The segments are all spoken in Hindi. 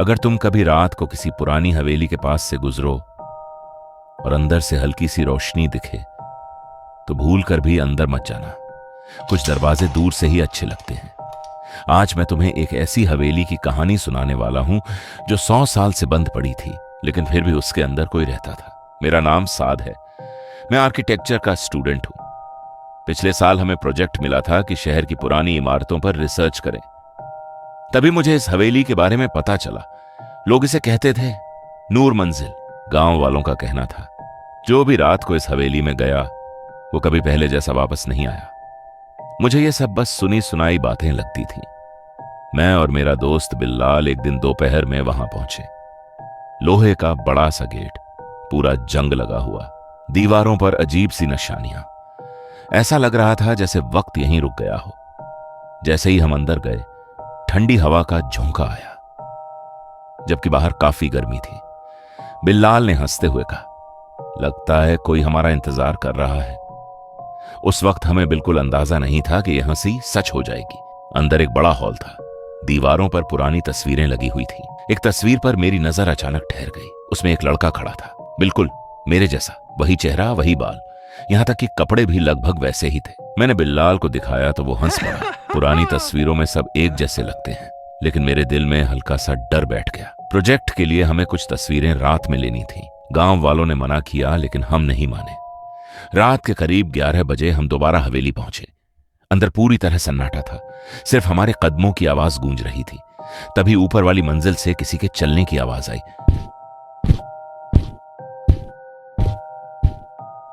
अगर तुम कभी रात को किसी पुरानी हवेली के पास से गुजरो और अंदर से हल्की सी रोशनी दिखे तो भूल कर भी अंदर मत जाना। कुछ दरवाजे दूर से ही अच्छे लगते हैं। आज मैं तुम्हें एक ऐसी हवेली की कहानी सुनाने वाला हूं जो 100 साल से बंद पड़ी थी, लेकिन फिर भी उसके अंदर कोई रहता था। मेरा नाम साद है। मैं आर्किटेक्चर का स्टूडेंट हूं। पिछले साल हमें प्रोजेक्ट मिला था कि शहर की पुरानी इमारतों पर रिसर्च करें। तभी मुझे इस हवेली के बारे में पता चला। लोग इसे कहते थे नूर मंजिल। गांव वालों का कहना था जो भी रात को इस हवेली में गया वो कभी पहले जैसा वापस नहीं आया। मुझे ये सब बस सुनी सुनाई बातें लगती थी। मैं और मेरा दोस्त बिल्लाल एक दिन दोपहर में वहां पहुंचे। लोहे का बड़ा सा गेट, पूरा जंग लगा हुआ, दीवारों पर अजीब सी निशानियां। ऐसा लग रहा था जैसे वक्त यहीं रुक गया हो। जैसे ही हम अंदर गए ठंडी हवा का झोंका आया, जबकि बाहर काफी गर्मी थी। बिल्लाल ने हंसते हुए कहा, लगता है कोई हमारा इंतजार कर रहा है। उस वक्त हमें बिल्कुल अंदाजा नहीं था कि यह हंसी सच हो जाएगी। अंदर एक बड़ा हॉल था। दीवारों पर पुरानी तस्वीरें लगी हुई थी। एक तस्वीर पर मेरी नजर अचानक ठहर गई। उसमें एक लड़का खड़ा था, बिल्कुल मेरे जैसा, वही चेहरा, वही बाल, यहां तक कि कपड़े भी लगभग वैसे ही थे। मैंने बिल्लाल को दिखाया तो वो हंस पड़ा। पुरानी तस्वीरों में सब एक जैसे लगते हैं, लेकिन मेरे दिल में हल्का सा डर बैठ गया। प्रोजेक्ट के लिए हमें कुछ तस्वीरें रात में लेनी थी। गांव वालों ने मना किया, लेकिन हम नहीं माने। रात के करीब 11 बजे हम दोबारा हवेली पहुंचे। अंदर पूरी तरह सन्नाटा था। सिर्फ हमारे कदमों की आवाज गूंज रही थी। तभी ऊपर वाली मंजिल से किसी के चलने की आवाज आई।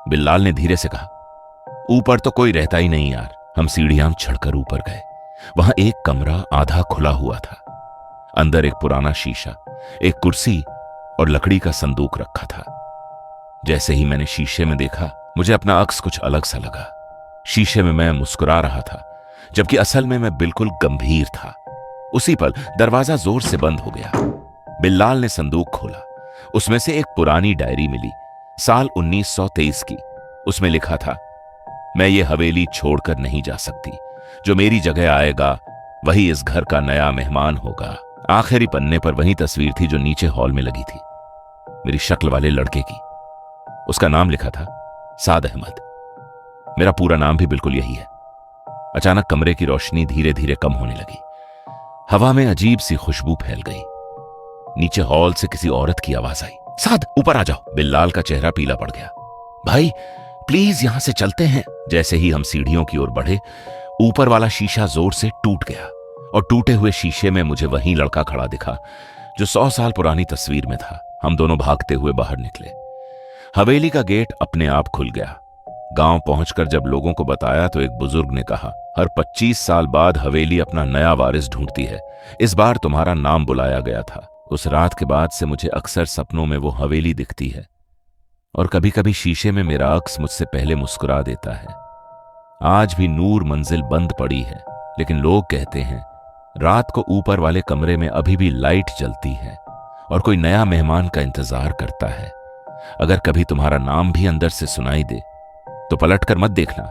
बिल्लाल ने धीरे से कहा, ऊपर तो कोई रहता ही नहीं यार। हम सीढ़ियां चढ़कर ऊपर गए। वहां एक कमरा आधा खुला हुआ था। अंदर एक पुराना शीशा, एक कुर्सी और लकड़ी का संदूक रखा था। जैसे ही मैंने शीशे में देखा मुझे अपना अक्स कुछ अलग सा लगा। शीशे में मैं मुस्कुरा रहा था, जबकि असल में मैं बिल्कुल गंभीर था। उसी पल दरवाजा जोर से बंद हो गया। बिल्लाल ने संदूक खोला। उसमें से एक पुरानी डायरी मिली, साल 1923 की। उसमें लिखा था, मैं ये हवेली छोड़कर नहीं जा सकती। जो मेरी जगह आएगा वही इस घर का नया मेहमान होगा। आखिरी पन्ने पर वही तस्वीर थी जो नीचे हॉल में लगी थी, मेरी शक्ल वाले लड़के की। उसका नाम लिखा था साद अहमद। मेरा पूरा नाम भी बिल्कुल यही है। अचानक कमरे की रोशनी धीरे धीरे कम होने लगी। हवा में अजीब सी खुशबू फैल गई। नीचे हॉल से किसी औरत की आवाज आई, साद ऊपर आ जाओ। बिल्लाल का चेहरा पीला पड़ गया। भाई प्लीज यहां से चलते हैं। जैसे ही हम सीढ़ियों की ओर बढ़े ऊपर वाला शीशा जोर से टूट गया और टूटे हुए शीशे में मुझे वही लड़का खड़ा दिखा जो 100 साल पुरानी तस्वीर में था। हम दोनों भागते हुए बाहर निकले। हवेली का गेट अपने आप खुल गया। गांव पहुंचकर जब लोगों को बताया तो एक बुजुर्ग ने कहा, हर 25 साल बाद हवेली अपना नया वारिस ढूंढती है। इस बार तुम्हारा नाम बुलाया गया था। उस रात के बाद से मुझे अक्सर सपनों में वो हवेली दिखती है और कभी कभी शीशे में मेरा अक्स मुझसे पहले मुस्कुरा देता है। आज भी नूर मंजिल बंद पड़ी है, लेकिन लोग कहते हैं रात को ऊपर वाले कमरे में अभी भी लाइट जलती है और कोई नया मेहमान का इंतजार करता है। अगर कभी तुम्हारा नाम भी अंदर से सुनाई दे तो पलट कर मत देखना,